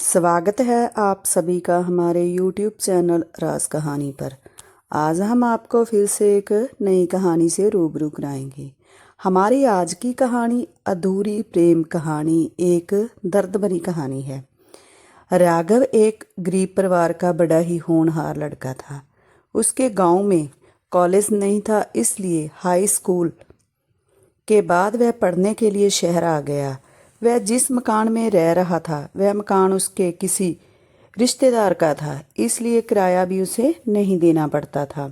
स्वागत है आप सभी का हमारे YouTube चैनल राज कहानी पर। आज हम आपको फिर से एक नई कहानी से रूबरू कराएंगे। हमारी आज की कहानी अधूरी प्रेम कहानी एक दर्द भरी कहानी है। राघव एक गरीब परिवार का बड़ा ही होनहार लड़का था। उसके गांव में कॉलेज नहीं था, इसलिए हाई स्कूल के बाद वह पढ़ने के लिए शहर आ गया। वह जिस मकान में रह रहा था वह मकान उसके किसी रिश्तेदार का था, इसलिए किराया भी उसे नहीं देना पड़ता था।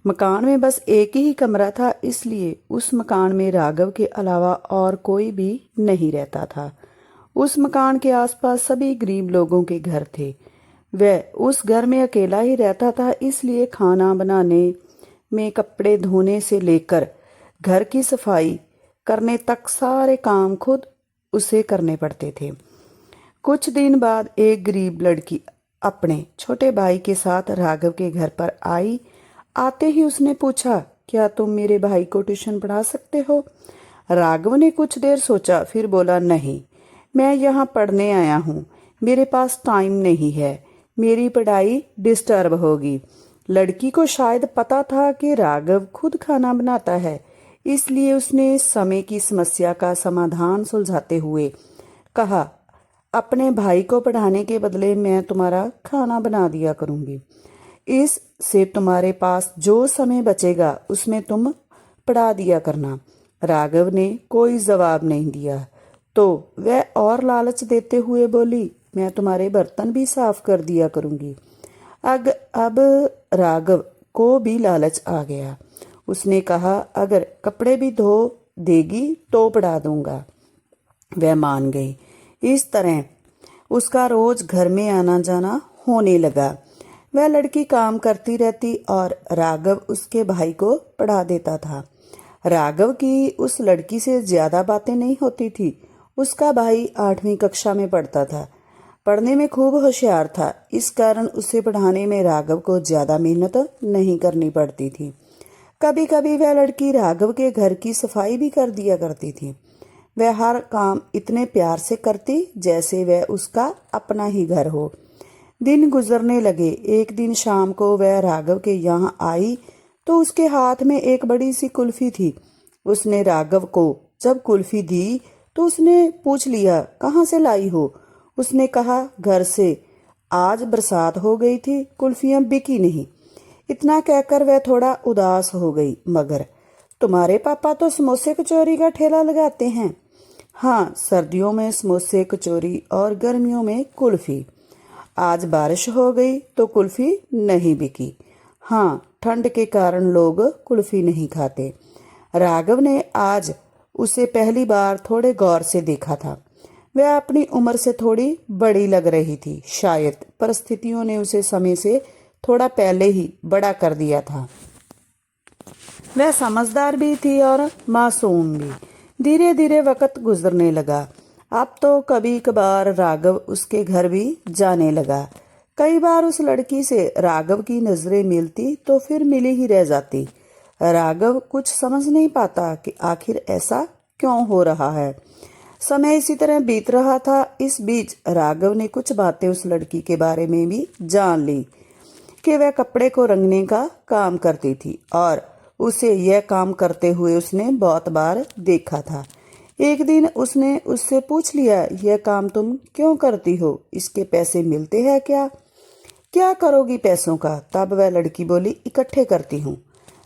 मकान में बस एक ही कमरा था, इसलिए उस मकान में राघव के अलावा और कोई भी नहीं रहता था। उस मकान के आसपास सभी गरीब लोगों के घर थे। वह उस घर में अकेला ही रहता था, इसलिए खाना बनाने में, कपड़े धोने से लेकर घर की सफाई करने तक सारे काम खुद उसे करने पड़ते थे। कुछ दिन बाद एक गरीब लड़की अपने छोटे भाई के साथ राघव के घर पर आई। आते ही उसने पूछा, क्या तुम मेरे भाई को ट्यूशन पढ़ा सकते हो? राघव ने कुछ देर सोचा, फिर बोला, नहीं, मैं यहाँ पढ़ने आया हूँ, मेरे पास टाइम नहीं है, मेरी पढ़ाई डिस्टर्ब होगी। लड़की को शायद पता था कि राघव खुद खाना बनाता है, इसलिए उसने समय की समस्या का समाधान सुलझाते हुए कहा, अपने भाई को पढ़ाने के बदले मैं तुम्हारा खाना बना दिया करूंगी। इससे तुम्हारे पास जो समय बचेगा उसमें तुम पढ़ा दिया करना। राघव ने कोई जवाब नहीं दिया तो वह और लालच देते हुए बोली, मैं तुम्हारे बर्तन भी साफ कर दिया करूंगी। अब राघव को भी लालच आ गया। उसने कहा, अगर कपड़े भी धो देगी तो पढ़ा दूंगा। वह मान गई। इस तरह उसका रोज घर में आना जाना होने लगा। वह लड़की काम करती रहती और राघव उसके भाई को पढ़ा देता था। राघव की उस लड़की से ज्यादा बातें नहीं होती थी। उसका भाई 8वीं कक्षा में पढ़ता था, पढ़ने में खूब होशियार था। इस कारण उसे पढ़ाने में राघव को ज्यादा मेहनत नहीं करनी पड़ती थी। कभी कभी वह लड़की राघव के घर की सफाई भी कर दिया करती थी। वह हर काम इतने प्यार से करती जैसे वह उसका अपना ही घर हो। दिन गुजरने लगे। एक दिन शाम को वह राघव के यहाँ आई तो उसके हाथ में एक बड़ी सी कुल्फी थी। उसने राघव को जब कुल्फी दी तो उसने पूछ लिया, कहाँ से लाई हो? उसने कहा, घर से। आज बरसात हो गई थी, कुल्फियां बिकी नहीं। इतना कहकर वह थोड़ा उदास हो गई। मगर तुम्हारे पापा तो समोसे कचौरी का ठेला लगाते हैं। हाँ, सर्दियों में समोसे कचौरी और गर्मियों में कुल्फी। आज बारिश हो गई तो कुल्फी नहीं बिकी। हाँ, ठंड के कारण लोग कुल्फी नहीं खाते। राघव ने आज उसे पहली बार थोड़े गौर से देखा था। वह अपनी उम्र से थोड़ी बड़ी लग रही थी। शायद परिस्थितियों ने उसे समय से थोड़ा पहले ही बड़ा कर दिया था। वह समझदार भी थी और मासूम भी। धीरे धीरे वक्त गुजरने लगा। अब तो कभी कभार राघव उसके घर भी जाने लगा। कई बार उस लड़की से राघव की नजरें मिलती तो फिर मिली ही रह जाती। राघव कुछ समझ नहीं पाता कि आखिर ऐसा क्यों हो रहा है। समय इसी तरह बीत रहा था। इस बीच राघव ने कुछ बातें उस लड़की के बारे में भी जान ली कि वह कपड़े को रंगने का काम करती थी और उसे यह काम करते हुए उसने बहुत बार देखा था। एक दिन उसने उससे पूछ लिया, यह काम तुम क्यों करती हो? इसके पैसे मिलते हैं क्या? क्या करोगी पैसों का? तब वह लड़की बोली, इकट्ठे करती हूँ।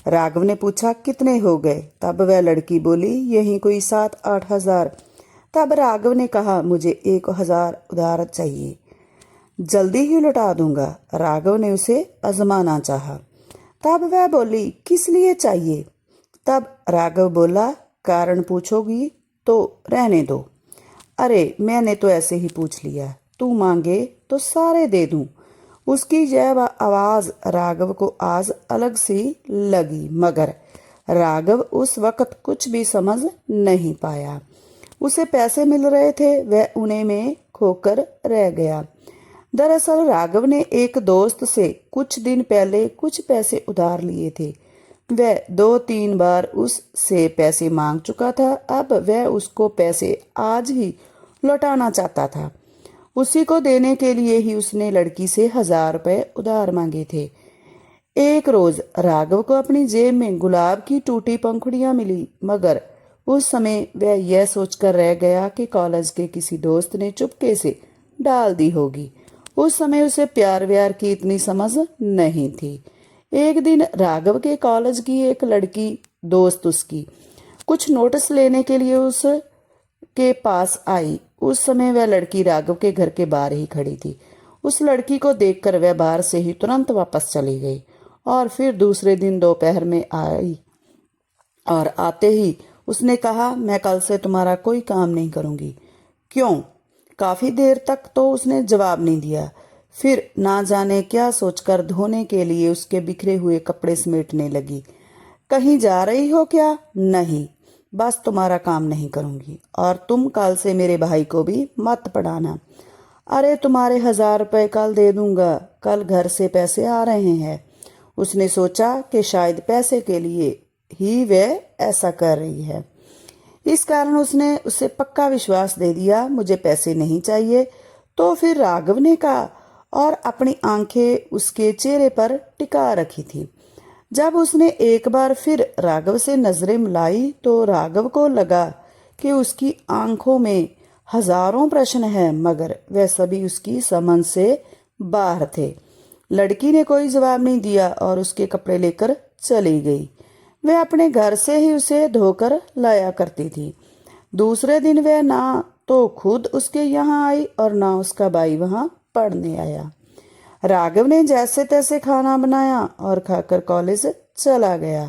राघव ने पूछा, कितने हो गए? तब वह लड़की बोली, यही कोई 7-8 हजार। तब राघव ने कहा, मुझे 1,000 उधार चाहिए, जल्दी ही लौटा दूंगा। राघव ने उसे आजमाना चाहा। तब वह बोली, किस लिए चाहिए? तब राघव बोला, कारण पूछोगी तो रहने दो। अरे, मैंने तो ऐसे ही पूछ लिया, तू मांगे तो सारे दे दूं। उसकी यह आवाज राघव को आज अलग सी लगी, मगर राघव उस वक्त कुछ भी समझ नहीं पाया। उसे पैसे मिल रहे थे, वह उन्हें में खोकर रह गया। दरअसल राघव ने एक दोस्त से कुछ दिन पहले कुछ पैसे उधार लिए थे। वह 2-3 बार उससे पैसे मांग चुका था। अब वह उसको पैसे आज ही लौटाना चाहता था। उसी को देने के लिए ही उसने लड़की से 1,000 रुपए उधार मांगे थे। एक रोज राघव को अपनी जेब में गुलाब की टूटी पंखुड़ियां मिली, मगर उस समय वह यह सोचकर रह गया कि कॉलेज के किसी दोस्त ने चुपके से डाल दी होगी। उस समय उसे प्यार व्यार की इतनी समझ नहीं थी। एक दिन राघव के कॉलेज की एक लड़की दोस्त उसकी कुछ नोटिस लेने के लिए उसके पास आई। उस समय वह लड़की राघव के घर के बाहर ही खड़ी थी। उस लड़की को देखकर वह बाहर से ही तुरंत वापस चली गई और फिर दूसरे दिन दोपहर में आई और आते ही उसने कहा, मैं कल से तुम्हारा कोई काम नहीं करूंगी। क्यों? काफी देर तक तो उसने जवाब नहीं दिया। फिर ना जाने क्या सोचकर धोने के लिए उसके बिखरे हुए कपड़े समेटने लगी। कहीं जा रही हो क्या? नहीं, बस तुम्हारा काम नहीं करूंगी और तुम कल से मेरे भाई को भी मत पढ़ाना। अरे तुम्हारे 1,000 रुपए कल दे दूंगा, कल घर से पैसे आ रहे हैं। उसने सोचा कि शायद पैसे के लिए ही वह ऐसा कर रही है। इस कारण उसने उसे पक्का विश्वास दे दिया, मुझे पैसे नहीं चाहिए। तो फिर राघव ने कहा और अपनी आंखें उसके चेहरे पर टिका रखी थी। जब उसने एक बार फिर राघव से नजरें मिलाई तो राघव को लगा कि उसकी आंखों में हजारों प्रश्न हैं, मगर वह सभी उसकी समझ से बाहर थे। लड़की ने कोई जवाब नहीं दिया और उसके कपड़े लेकर चली गई। वह अपने घर से ही उसे धोकर लाया करती थी। दूसरे दिन वह ना तो खुद उसके यहाँ आई और ना उसका भाई वहाँ पढ़ने आया। राघव ने जैसे तैसे खाना बनाया और खाकर कॉलेज चला गया,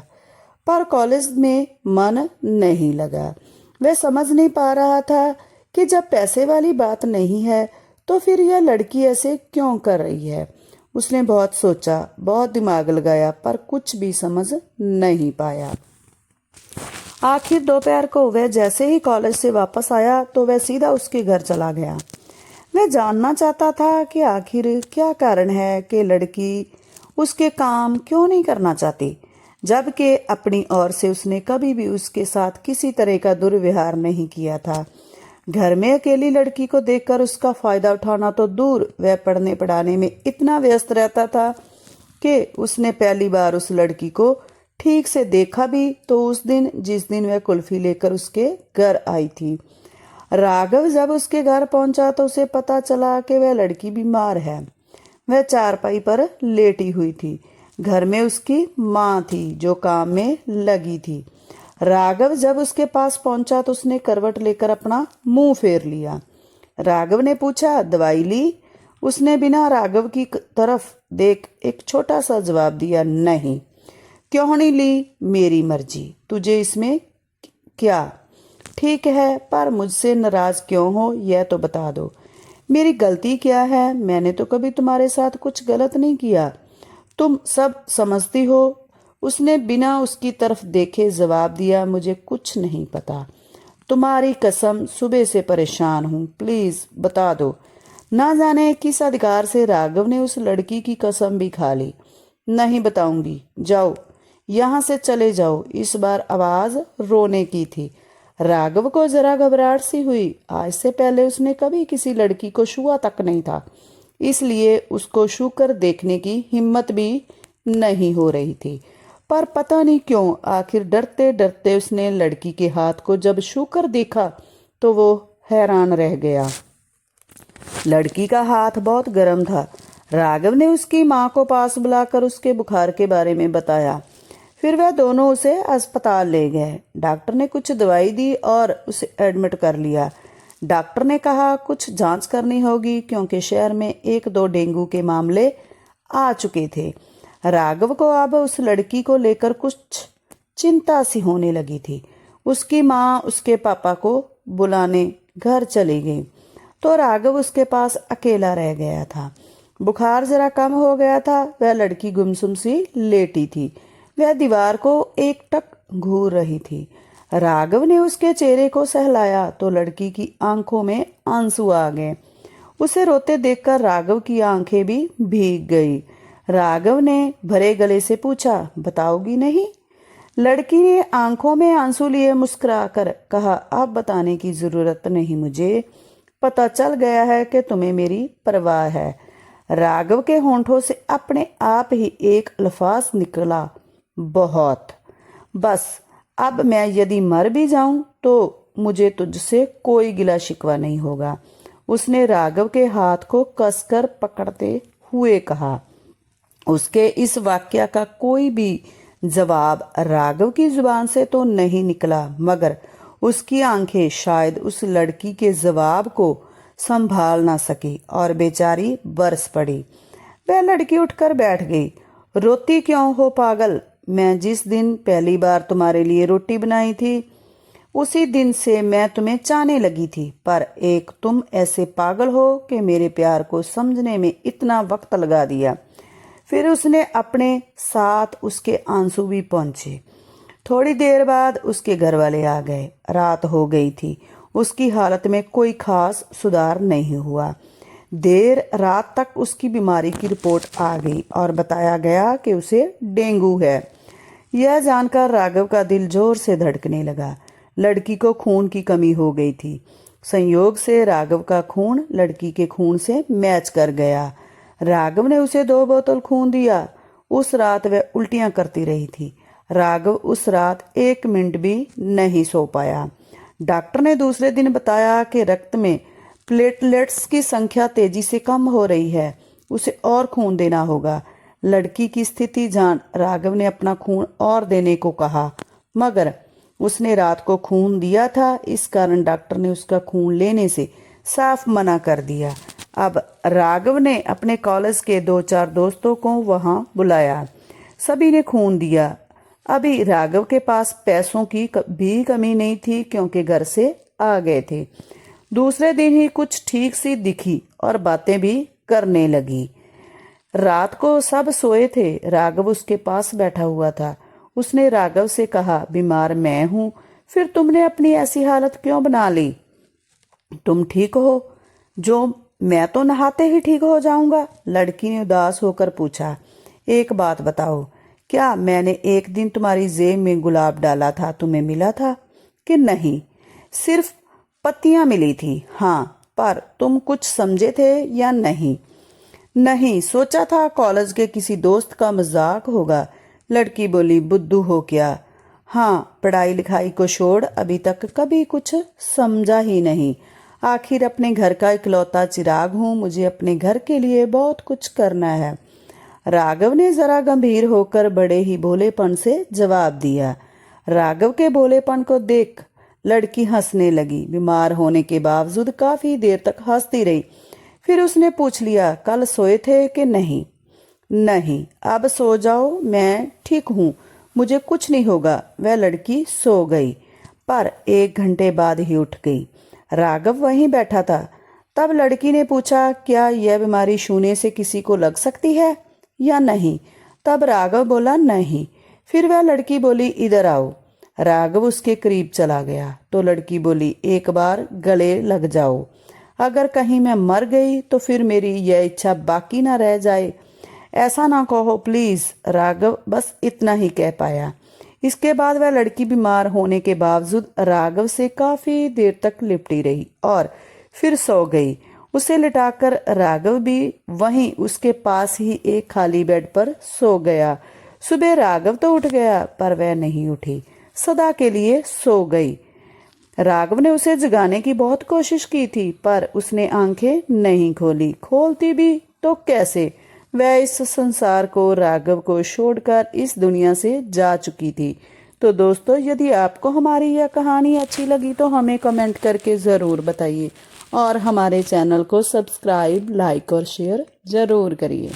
पर कॉलेज में मन नहीं लगा। वह समझ नहीं पा रहा था कि जब पैसे वाली बात नहीं है तो फिर यह लड़की ऐसे क्यों कर रही है। उसने बहुत सोचा, बहुत दिमाग लगाया, पर कुछ भी समझ नहीं पाया। आखिर दोपहर को वह जैसे ही कॉलेज से वापस आया तो वह सीधा उसके घर चला गया। वह जानना चाहता था कि आखिर क्या कारण है कि लड़की उसके काम क्यों नहीं करना चाहती, जबकि अपनी ओर से उसने कभी भी उसके साथ किसी तरह का दुर्व्यवहार नहीं किया था। घर में अकेली लड़की को देखकर उसका फायदा उठाना तो दूर, वह पढ़ने पढ़ाने में इतना व्यस्त रहता था कि उसने पहली बार उस लड़की को ठीक से देखा भी तो उस दिन, जिस दिन वह कुल्फी लेकर उसके घर आई थी। राघव जब उसके घर पहुंचा तो उसे पता चला कि वह लड़की बीमार है। वह चारपाई पर लेटी हुई थी। घर में उसकी माँ थी जो काम में लगी थी। राघव जब उसके पास पहुंचा तो उसने करवट लेकर अपना मुंह फेर लिया। राघव ने पूछा, दवाई ली? उसने बिना राघव की तरफ देख एक छोटा सा जवाब दिया, नहीं। क्यों नहीं ली? मेरी मर्जी, तुझे इसमें क्या? ठीक है, पर मुझसे नाराज क्यों हो यह तो बता दो। मेरी गलती क्या है? मैंने तो कभी तुम्हारे साथ कुछ गलत नहीं किया, तुम सब समझती हो। उसने बिना उसकी तरफ देखे जवाब दिया, मुझे कुछ नहीं पता, तुम्हारी कसम, सुबह से परेशान हूँ, प्लीज बता दो। ना जाने किस अधिकार से राघव ने उस लड़की की कसम भी खा ली। नहीं बताऊंगी, जाओ यहाँ से चले जाओ। इस बार आवाज रोने की थी। राघव को जरा घबराहट सी हुई। आज से पहले उसने कभी किसी लड़की को छुआ तक नहीं था, इसलिए उसको छू कर देखने की हिम्मत भी नहीं हो रही थी। पर पता नहीं क्यों आखिर डरते डरते उसने लड़की के हाथ को जब छू कर देखा तो वो हैरान रह गया। लड़की का हाथ बहुत गर्म था। राघव ने उसकी माँ को पास बुलाकर उसके बुखार के बारे में बताया। फिर वह दोनों उसे अस्पताल ले गए। डॉक्टर ने कुछ दवाई दी और उसे एडमिट कर लिया। डॉक्टर ने कहा कुछ जांच करनी होगी क्योंकि शहर में 1-2 डेंगू के मामले आ चुके थे। राघव को अब उस लड़की को लेकर कुछ चिंता सी होने लगी थी। उसकी माँ उसके पापा को बुलाने घर चली गई तो राघव उसके पास अकेला रह गया था। बुखार जरा कम हो गया था। वह लड़की गुमसुम सी लेटी थी। वह दीवार को एकटक घूर रही थी। राघव ने उसके चेहरे को सहलाया तो लड़की की आंखों में आंसू आ गए। उसे रोते देखकर राघव की आंखें भी भीग गई। राघव ने भरे गले से पूछा, बताओगी नहीं? लड़की ने आंखों में आंसू लिए मुस्कुराकर कहा, अब बताने की जरूरत नहीं मुझे, पता चल गया है कि तुम्हें मेरी परवाह है। राघव के होंठों से अपने आप ही एक अल्फाज निकला, बहुत। बस अब मैं यदि मर भी जाऊं तो मुझे तुझसे कोई गिला शिकवा नहीं होगा। उसने राघव के हाथ को कसकर पकड़ते हुए कहा। उसके इस वाक्य का कोई भी जवाब राघव की जुबान से तो नहीं निकला, मगर उसकी आंखें शायद उस लड़की के जवाब को संभाल ना सकी और बेचारी बरस पड़ी। वह लड़की उठकर बैठ गई। रोती क्यों हो पागल? मैं जिस दिन पहली बार तुम्हारे लिए रोटी बनाई थी उसी दिन से मैं तुम्हें चाहने लगी थी, पर एक तुम ऐसे पागल हो कि मेरे प्यार को समझने में इतना वक्त लगा दिया। फिर उसने अपने साथ उसके आंसू भी पहुंचे। थोड़ी देर बाद उसके घर वाले आ गए। रात हो गई थी। उसकी हालत में कोई खास सुधार नहीं हुआ। देर रात तक उसकी बीमारी की रिपोर्ट आ गई और बताया गया कि उसे डेंगू है। यह जानकर राघव का दिल जोर से धड़कने लगा। लड़की को खून की कमी हो गई थी। संयोग से राघव का खून लड़की के खून से मैच कर गया। राघव ने उसे 2 बोतल खून दिया। उस रात वह उल्टियां करती रही थी। राघव उस रात 1 मिनट भी नहीं सो पाया। डॉक्टर ने दूसरे दिन बताया कि रक्त में प्लेटलेट्स की संख्या तेजी से कम हो रही है, उसे और खून देना होगा। लड़की की स्थिति जान राघव ने अपना खून और देने को कहा, मगर उसने रात को खून दिया था, इस कारण डॉक्टर ने उसका खून लेने से साफ मना कर दिया। अब राघव ने अपने कॉलेज के 2-4 दोस्तों को वहां बुलाया। सभी ने खून दिया। अभी राघव के पास पैसों की भी कमी नहीं थी क्योंकि घर से आ गए थे। दूसरे दिन ही कुछ ठीक सी दिखी और बातें भी करने लगी। रात को सब सोए थे। राघव उसके पास बैठा हुआ था। उसने राघव से कहा, बीमार मैं हूं, फिर तुमने अपनी ऐसी हालत क्यों बना ली? तुम ठीक हो? जो मैं तो नहाते ही ठीक हो जाऊंगा। लड़की ने उदास होकर पूछा, एक बात बताओ, क्या मैंने एक दिन तुम्हारी जेब में गुलाब डाला था, तुम्हें मिला था कि नहीं? सिर्फ पत्तियां मिली थी। हाँ, पर तुम कुछ समझे थे या नहीं? नहीं, सोचा था कॉलेज के किसी दोस्त का मजाक होगा। लड़की बोली, बुद्धू हो क्या? हाँ, पढ़ाई लिखाई को छोड़ अभी तक कभी कुछ समझा ही नहीं। आखिर अपने घर का इकलौता चिराग हूँ, मुझे अपने घर के लिए बहुत कुछ करना है। राघव ने जरा गंभीर होकर बड़े ही भोलेपन से जवाब दिया। राघव के भोलेपन को देख लड़की हंसने लगी। बीमार होने के बावजूद काफी देर तक हंसती रही। फिर उसने पूछ लिया, कल सोए थे कि नहीं? नहीं, अब सो जाओ, मैं ठीक हूँ, मुझे कुछ नहीं होगा। वह लड़की सो गई, पर 1 घंटे बाद ही उठ गई। राघव वहीं बैठा था। तब लड़की ने पूछा, क्या यह बीमारी छूने से किसी को लग सकती है या नहीं? तब राघव बोला, नहीं। फिर वह लड़की बोली, इधर आओ। राघव उसके करीब चला गया तो लड़की बोली, एक बार गले लग जाओ। अगर कहीं मैं मर गई तो फिर मेरी यह इच्छा बाकी ना रह जाए। ऐसा ना कहो प्लीज। राघव बस इतना ही कह पाया। इसके बाद वह लड़की बीमार होने के बावजूद राघव से काफी देर तक लिपटी रही और फिर सो गई। उसे लिटाकर राघव भी वहीं उसके पास ही एक खाली बेड पर सो गया। सुबह राघव तो उठ गया, पर वह नहीं उठी, सदा के लिए सो गई। राघव ने उसे जगाने की बहुत कोशिश की थी, पर उसने आंखें नहीं खोली। खोलती भी तो कैसे? वह इस संसार को, राघव को छोड़कर इस दुनिया से जा चुकी थी। तो दोस्तों, यदि आपको हमारी यह कहानी अच्छी लगी तो हमें कमेंट करके ज़रूर बताइए और हमारे चैनल को सब्सक्राइब, लाइक और शेयर ज़रूर करिए।